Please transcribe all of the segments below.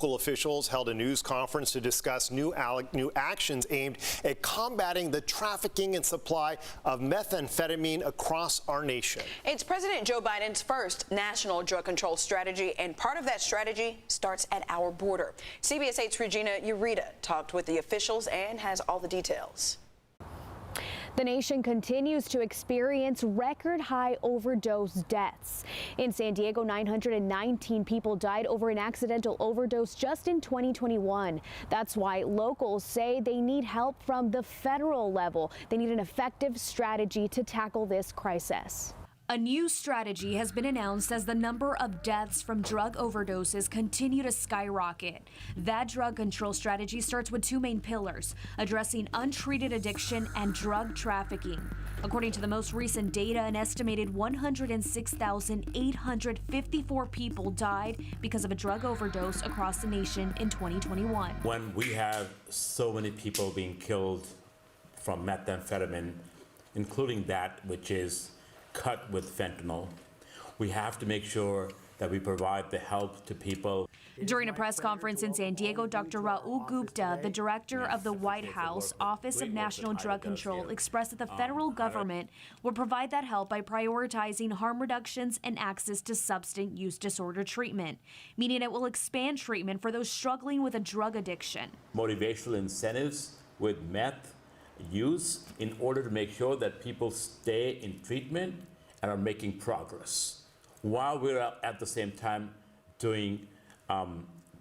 Local officials held a news conference to discuss new actions aimed at combating the trafficking and supply of methamphetamine across our nation. It's President Joe Biden's first national drug control strategy, and part of that strategy starts at our border. CBS 8's Regina Ureta talked with the officials and has all the details. The nation continues to experience record high overdose deaths. In San Diego, 919 people died over an accidental overdose just in 2021. That's why locals say they need help from the federal level. They need an effective strategy to tackle this crisis. A new strategy has been announced as the number of deaths from drug overdoses continue to skyrocket. That drug control strategy starts with two main pillars: addressing untreated addiction and drug trafficking. According to the most recent data, an estimated 106,854 people died because of a drug overdose across the nation in 2021. When we have so many people being killed from methamphetamine, including that which is cut with fentanyl, we have to make sure that we provide the help to people. During a press conference in San Diego, Dr. Raul Gupta, the director of the White House Office of National Drug Control, expressed that the federal government will provide that help by prioritizing harm reductions and access to substance use disorder treatment, meaning it will expand treatment for those struggling with a drug addiction. Motivational incentives with meth use in order to make sure that people stay in treatment and are making progress, while we're at the same time doing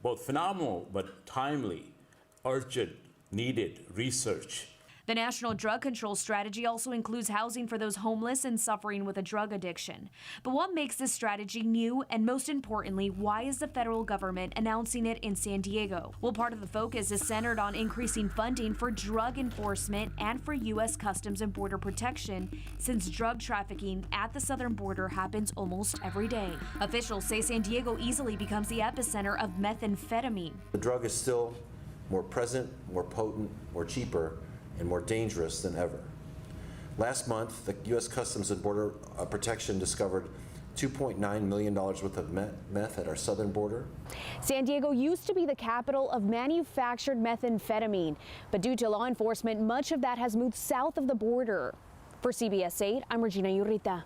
both phenomenal but timely, urgent, needed research. The National Drug Control Strategy also includes housing for those homeless and suffering with a drug addiction. But what makes this strategy new, and most importantly, why is the federal government announcing it in San Diego? Well, part of the focus is centered on increasing funding for drug enforcement and for U.S. Customs and Border Protection, since drug trafficking at the southern border happens almost every day. Officials say San Diego easily becomes the epicenter of methamphetamine. The drug is still more present, more potent, more cheaper, and more dangerous than ever. Last month, the U.S. Customs and Border Protection discovered $2.9 million worth of meth at our southern border. San Diego used to be the capital of manufactured methamphetamine, but due to law enforcement, much of that has moved south of the border. For CBS 8, I'm Regina Ureta.